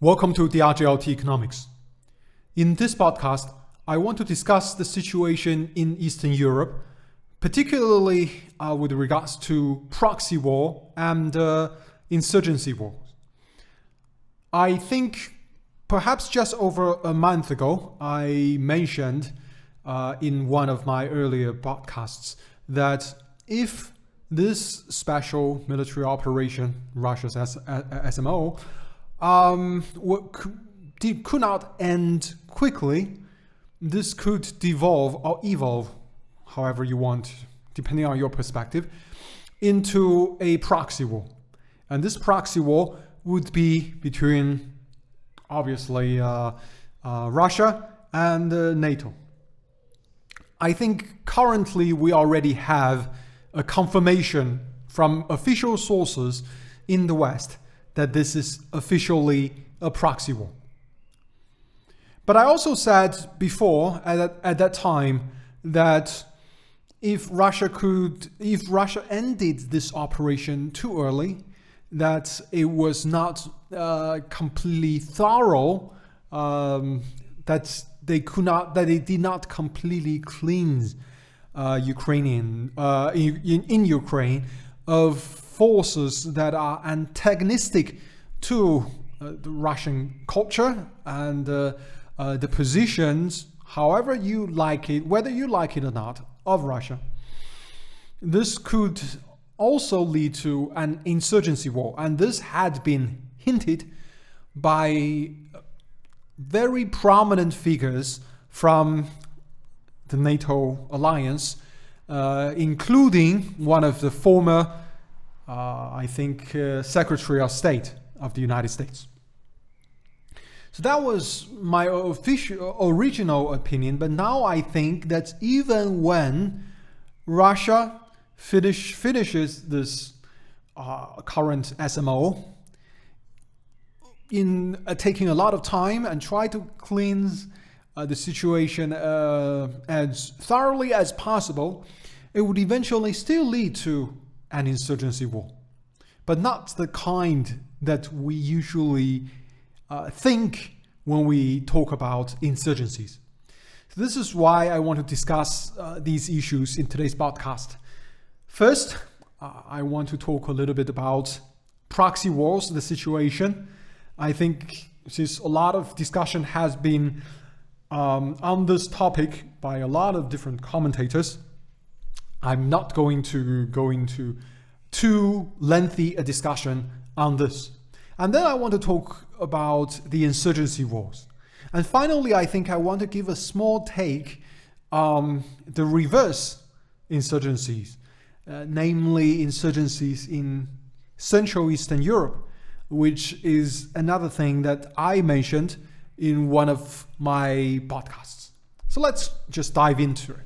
Welcome to the RJLT Economics. In this podcast, I want to discuss the situation in Eastern Europe, particularly with regards to proxy war and insurgency wars. I think perhaps just over a month ago, I mentioned in one of my earlier podcasts that if this special military operation, Russia's SMO, could not end quickly, this could devolve or evolve, however you want, depending on your perspective, into a proxy war. And this proxy war would be between, obviously, Russia and NATO. I think currently we already have a confirmation from official sources in the West that this is officially a proxy war. But I also said before at that time that if Russia ended this operation too early, that it was not completely thorough, that they did not completely cleanse Ukraine of forces that are antagonistic to the Russian culture and the positions, however you like it, whether you like it or not, of Russia. This could also lead to an insurgency war, and this had been hinted by very prominent figures from the NATO alliance, including one of the former Secretary of State of the United States. So that was my original opinion, but now I think that even when Russia finishes this current SMO, in taking a lot of time and try to cleanse the situation as thoroughly as possible, it would eventually still lead to an insurgency war, but not the kind that we usually think when we talk about insurgencies. So this is why I want to discuss these issues in today's podcast. First, I want to talk a little bit about proxy wars, the situation. I think since a lot of discussion has been on this topic by a lot of different commentators, I'm not going to go into too lengthy a discussion on this. And then I want to talk about the insurgency wars. And finally, I think I want to give a small take on the reverse insurgencies, namely insurgencies in Central Eastern Europe, which is another thing that I mentioned in one of my podcasts. So let's just dive into it.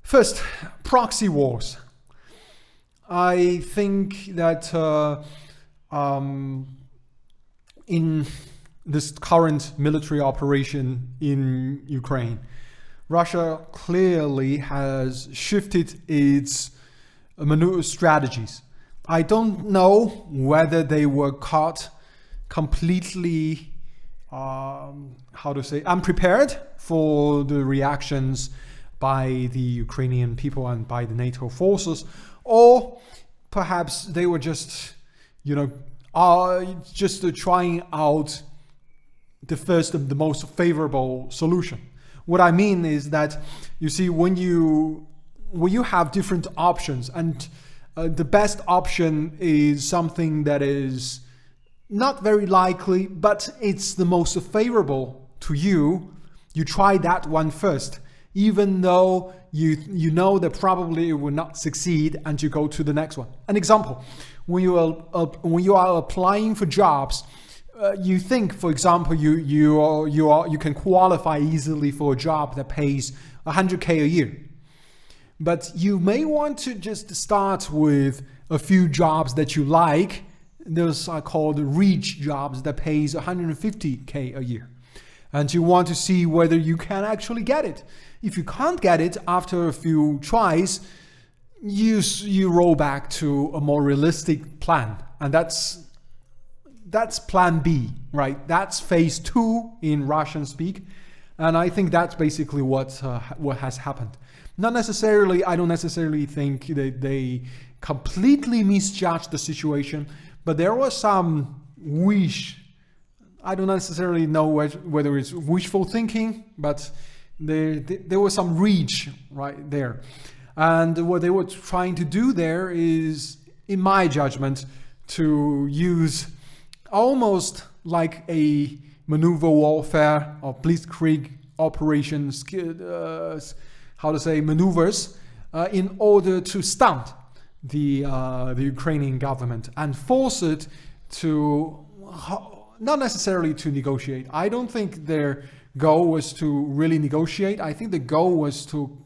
First, proxy wars. I think that in this current military operation in Ukraine, Russia clearly has shifted its maneuver strategies. I don't know whether they were caught completely, unprepared for the reactions by the Ukrainian people and by the NATO forces, or perhaps they were just, trying out the most favorable solution. What I mean is that, you see, when you have different options, and the best option is something that is not very likely, but it's the most favorable to you, you try that one first, even though you know that probably it will not succeed, and you go to the next one. An example, when you are applying for jobs, you think, for example, you can qualify easily for a job that pays 100K a year. But you may want to just start with a few jobs that you like. Those are called reach jobs that pays 150K a year. And you want to see whether you can actually get it. If you can't get it after a few tries, you roll back to a more realistic plan. And that's that's plan B, right? That's phase 2 in Russian speak. And I think that's basically what has happened. I don't necessarily think that they completely misjudged the situation, but there was some wish. I don't necessarily know whether it's wishful thinking, but there was some reach right there. And what they were trying to do there is, in my judgment, to use almost like a maneuver warfare or blitzkrieg operations, maneuvers in order to stunt the Ukrainian government and force it to, not necessarily to negotiate. I don't think their goal was to really negotiate. I think the goal was to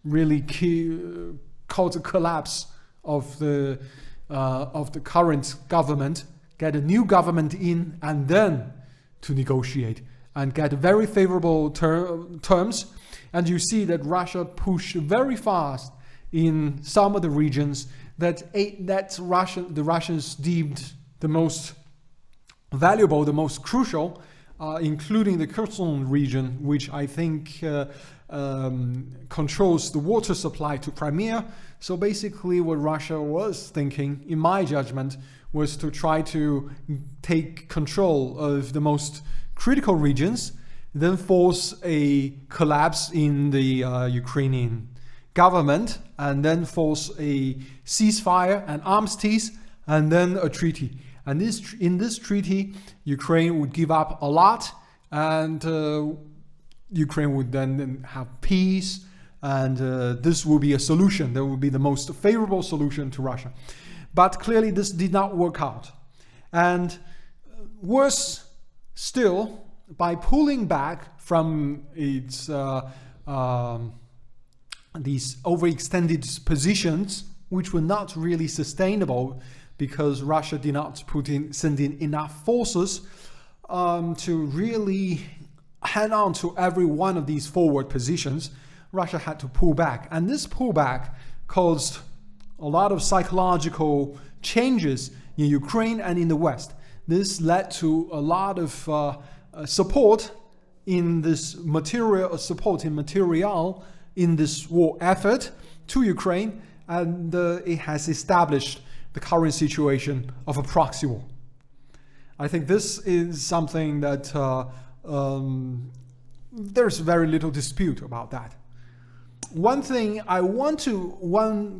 really cause a collapse of the current government, get a new government in, and then to negotiate and get very favorable terms. And you see that Russia pushed very fast in some of the regions that the Russians deemed the most valuable, the most crucial, including the Kherson region, which I think controls the water supply to Crimea. So basically what Russia was thinking, in my judgment, was to try to take control of the most critical regions, then force a collapse in the Ukrainian government, and then force a ceasefire and armistice, and then a treaty. And in this treaty, Ukraine would give up a lot, and Ukraine would then have peace, and this will be a solution. That will be the most favorable solution to Russia. But clearly this did not work out. And worse still, by pulling back from its these overextended positions, which were not really sustainable because Russia did not send in enough forces to really hang on to every one of these forward positions, Russia had to pull back. And this pullback caused a lot of psychological changes in Ukraine and in the West. This led to a lot of support in this material, in this war effort to Ukraine, and it has established the current situation of a proxy war. I think this is something that there's very little dispute about that. One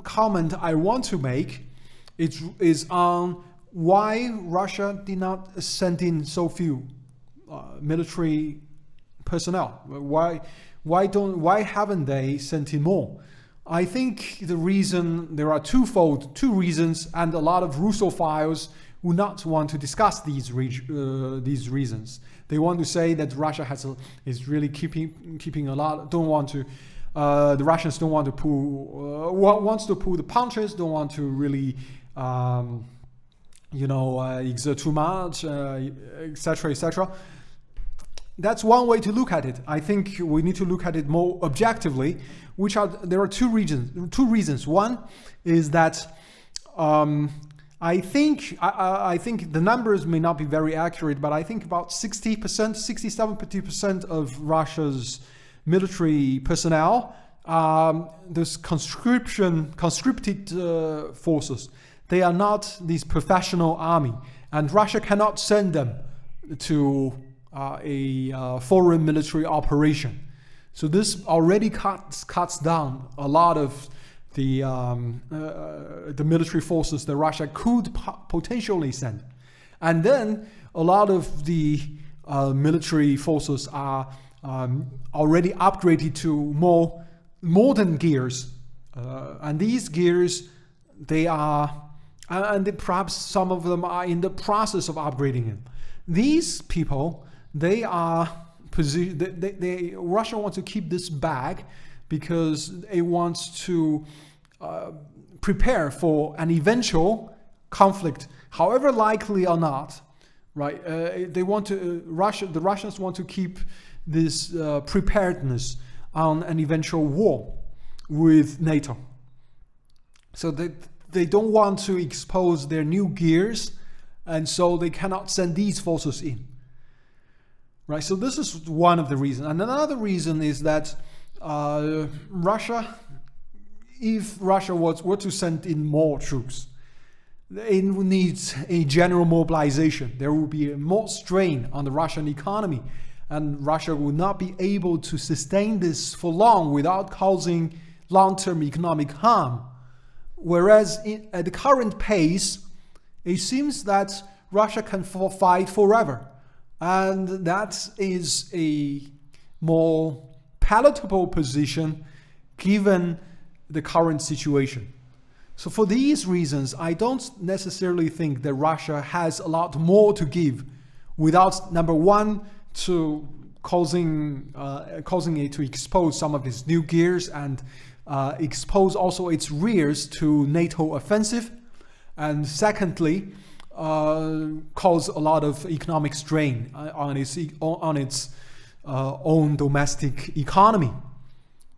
comment I want to make is on why Russia did not send in so few military personnel. Why haven't they sent in more? I think there are two reasons, and a lot of Russophiles would not want to discuss these reasons. They want to say that Russia is really keeping a lot. The Russians don't want to wants to pull the punches. Don't want to really exert too much, etc., etc. That's one way to look at it. I think we need to look at it more objectively. There are two reasons. One is that I think the numbers may not be very accurate, but I think about 67% of Russia's military personnel, those conscripted forces, they are not this professional army, and Russia cannot send them to a foreign military operation. So this already cuts down a lot of the military forces that Russia could potentially send. And then a lot of the military forces are already upgraded to more modern gears. And these gears, perhaps some of them are in the process of upgrading them. These people, Russia wants to keep this back because it wants to prepare for an eventual conflict, however likely or not, right? The Russians want to keep this preparedness on an eventual war with NATO. So they don't want to expose their new gears and so they cannot send these forces in. Right, so this is one of the reasons. And another reason is that Russia, if Russia were to send in more troops, it needs a general mobilization. There will be more strain on the Russian economy, and Russia will not be able to sustain this for long without causing long-term economic harm. Whereas at the current pace, it seems that Russia can fight forever. And that is a more palatable position given the current situation. So for these reasons, I don't necessarily think that Russia has a lot more to give without, number one, to causing it to expose some of its new gears and expose also its rears to NATO offensive. And secondly, cause a lot of economic strain on its own domestic economy.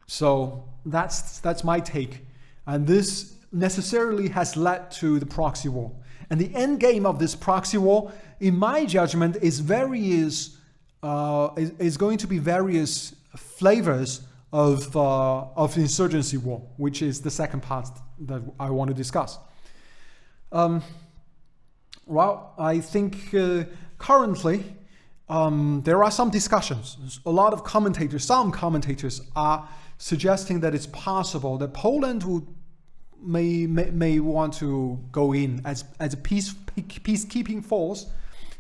So that's my take, and this necessarily has led to the proxy war. And the end game of this proxy war, in my judgment, is going to be various flavors of insurgency war, which is the second part that I want to discuss. Well, I think currently there are some discussions. Some commentators are suggesting that it's possible that Poland may want to go in as a peacekeeping force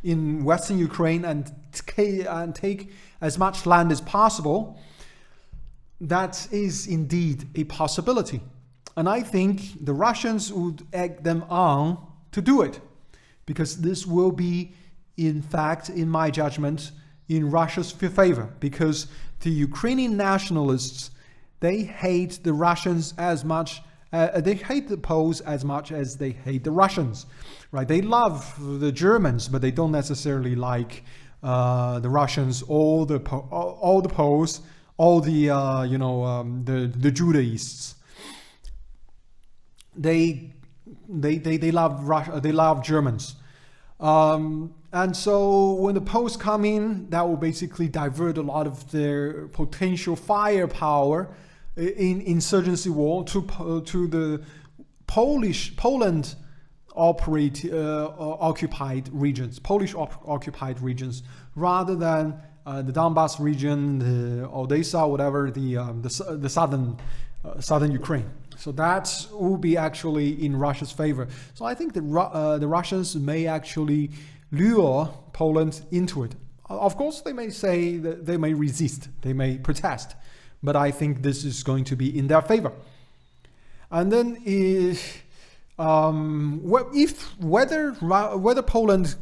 in Western Ukraine and take as much land as possible. That is indeed a possibility. And I think the Russians would egg them on to do it, because this will be, in fact, in my judgment, in Russia's favor, because the Ukrainian nationalists, they hate the Russians as much, they hate the Poles as much as they hate the Russians, right? They love the Germans, but they don't necessarily like the Russians or the Poles, all the the Judaists. They love Russia, they love Germans. And so when the Poles come in, that will basically divert a lot of their potential firepower in insurgency war to the Poland occupied regions, Polish occupied regions, rather than the Donbas region, the Odessa, whatever, the southern Ukraine. So that will be actually in Russia's favor. So I think the Russians may actually lure Poland into it. Of course, they may say that they may resist, they may protest, but I think this is going to be in their favor. And then whether Poland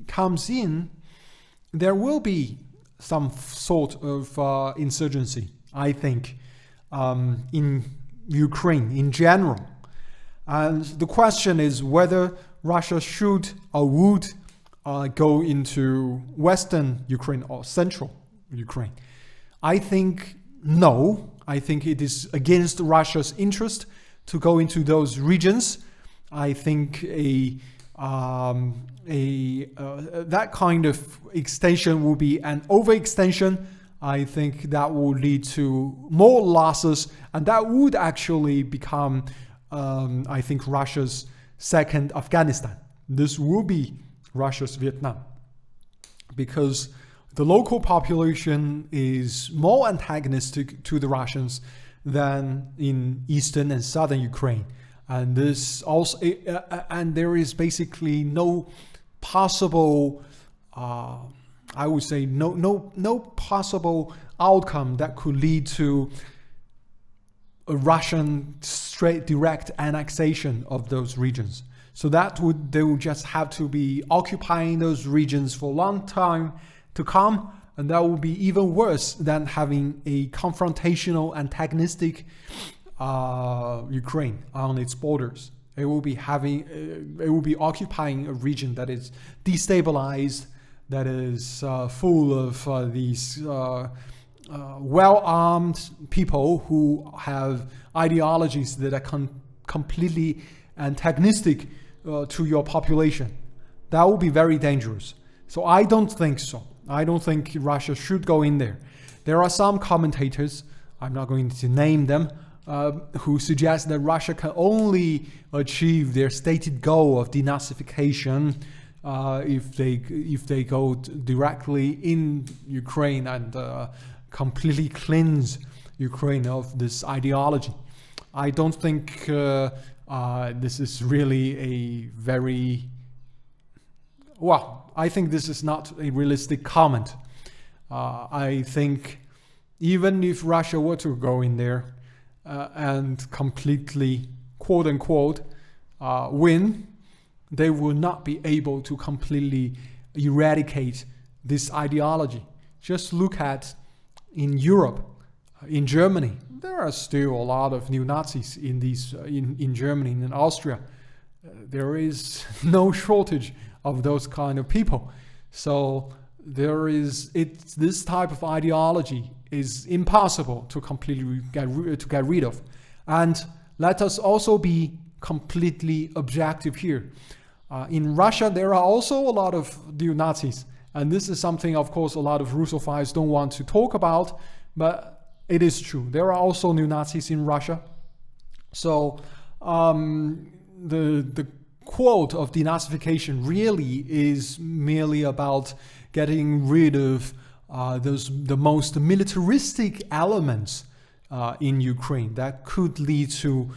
comes in, there will be some sort of insurgency, I think, in Ukraine in general. And the question is whether Russia should or would go into Western Ukraine or Central Ukraine. I think no. I think it is against Russia's interest to go into those regions. I think that kind of extension will be an overextension. I think that will lead to more losses, and that would actually become, I think, Russia's second Afghanistan. This will be Russia's Vietnam, because the local population is more antagonistic to the Russians than in eastern and southern Ukraine. And this also, and there is basically no possible, I would say, no possible outcome that could lead to a Russian straight direct annexation of those regions. So they would just have to be occupying those regions for a long time to come, and that will be even worse than having a confrontational, antagonistic Ukraine on its borders. It will be occupying a region that is destabilized, that is full of these well-armed people who have ideologies that are completely antagonistic to your population. that would be very dangerous. So I don't think so. I don't think Russia should go in there. There are some commentators, I'm not going to name them, who suggest that Russia can only achieve their stated goal of denazification if they go directly in Ukraine and completely cleanse Ukraine of this ideology. I don't think this is really a very... Well, I think this is not a realistic comment. I think even if Russia were to go in there and completely, quote unquote, win, they will not be able to completely eradicate this ideology. Just look at in Europe, in Germany, there are still a lot of neo-Nazis in Germany and in Austria. There is no shortage of those kind of people. So this type of ideology is impossible to completely get rid of. And let us also be completely objective here. In Russia, there are also a lot of neo-Nazis. And this is something, of course, a lot of Russophiles don't want to talk about, but it is true. There are also neo-Nazis in Russia. So the quote of denazification really is merely about getting rid of the most militaristic elements in Ukraine that could lead to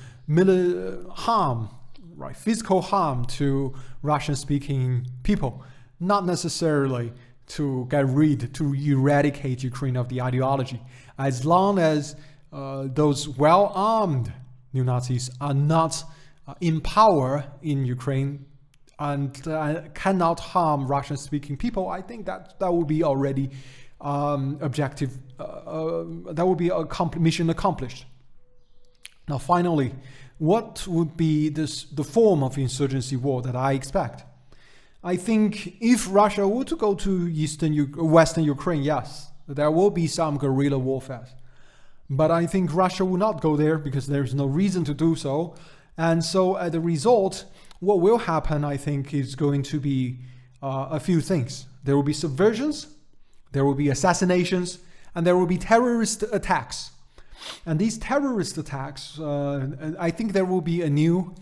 harm, right? Physical harm to Russian-speaking people, not necessarily to eradicate Ukraine of the ideology. As long as those well-armed neo-Nazis are not in power in Ukraine and cannot harm Russian-speaking people, I think that would be already objective. That would be a mission accomplished. Now, finally, what would be the form of insurgency war that I expect? I think if Russia were to go to Western Ukraine, yes, there will be some guerrilla warfare. But I think Russia will not go there because there's no reason to do so. And so as a result, what will happen, I think, is going to be a few things. There will be subversions, there will be assassinations, and there will be terrorist attacks. And these terrorist attacks, I think there will be a new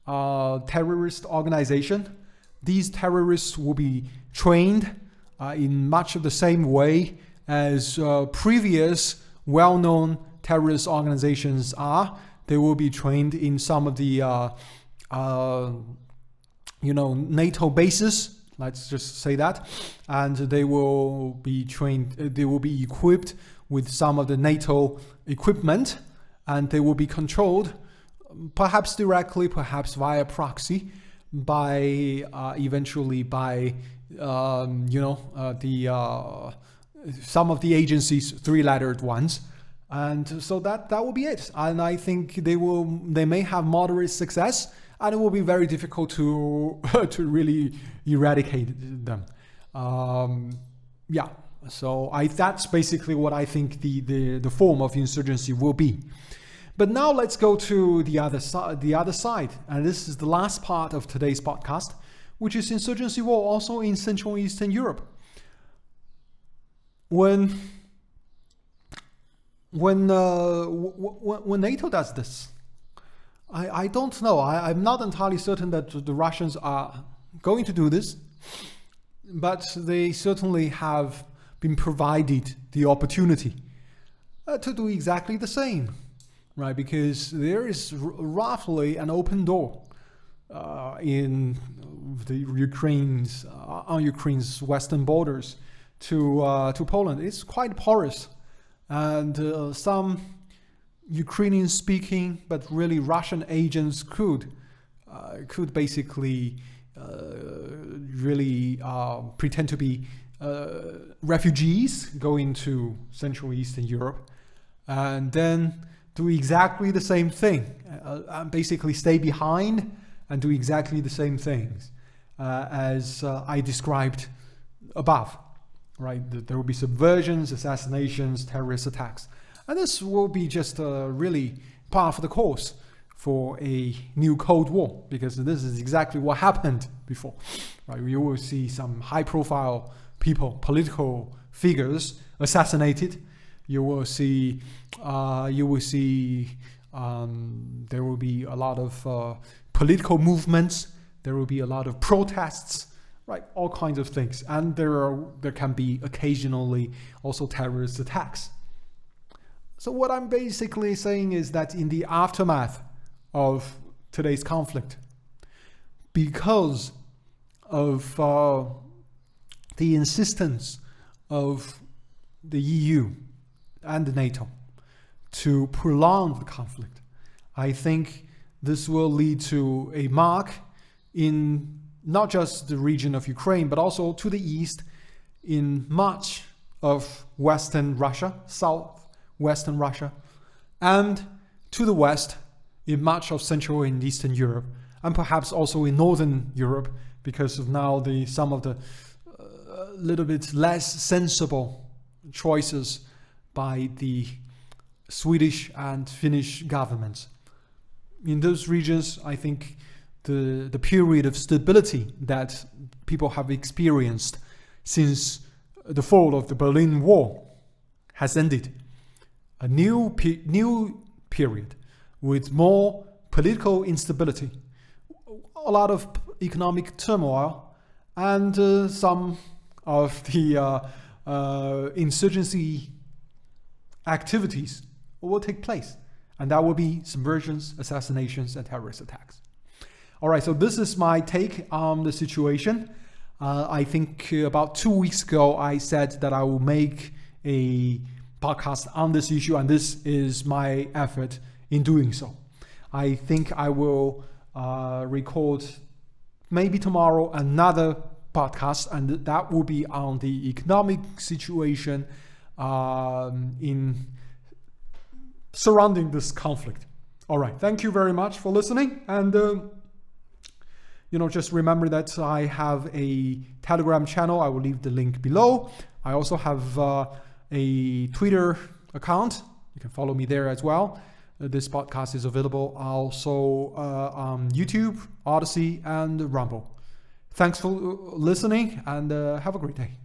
terrorist organization. These terrorists will be trained in much of the same way as previous well-known terrorist organizations are. They will be trained in some of the NATO bases, let's just say that, and they will be trained, they will be equipped with some of the NATO equipment, and they will be controlled, perhaps directly, perhaps via proxy, by eventually by some of the agencies, three-lettered ones. And so that will be it. And I think they may have moderate success, and it will be very difficult to really eradicate them. So that's basically what I think the form of insurgency will be. But now let's go to the other side, and this is the last part of today's podcast, which is insurgency war also in Central and Eastern Europe. When NATO does this, I don't know. I'm not entirely certain that the Russians are going to do this, but they certainly have been provided the opportunity to do exactly the same, right? Because there is roughly an open door in the on Ukraine's western borders to Poland. It's quite porous. And some Ukrainian-speaking, but really Russian agents could basically really pretend to be refugees going to Central Eastern Europe, and then do exactly the same thing, basically stay behind and do exactly the same things as I described above. Right, there will be subversions, assassinations, terrorist attacks. And this will be just really par for the course for a new Cold War, because this is exactly what happened before. Right? You will see some high-profile people, political figures assassinated. You will see there will be a lot of political movements. There will be a lot of protests, right? All kinds of things, and there can be occasionally also terrorist attacks. So what I'm basically saying is that in the aftermath of today's conflict, because of the insistence of the EU and NATO to prolong the conflict, I think this will lead to a mark in not just the region of Ukraine, but also to the east, in much of Western Russia, southwestern Russia, and to the west, in much of Central and Eastern Europe, and perhaps also in Northern Europe, because of now some of the little bit less sensible choices by the Swedish and Finnish governments. In those regions, I think the period of stability that people have experienced since the fall of the Berlin Wall has ended. A new period with more political instability, a lot of economic turmoil, and some of the insurgency activities will take place. And that will be subversions, assassinations, and terrorist attacks. All right, so this is my take on the situation. I think about 2 weeks ago, I said that I will make a podcast on this issue, and this is my effort in doing so. I think I will record maybe tomorrow another podcast, and that will be on the economic situation in surrounding this conflict. All right, thank you very much for listening, and just remember that I have a Telegram channel. I will leave the link below. I also have a Twitter account. You can follow me there as well. This podcast is available also on YouTube, Odyssey, and Rumble. Thanks for listening, and have a great day.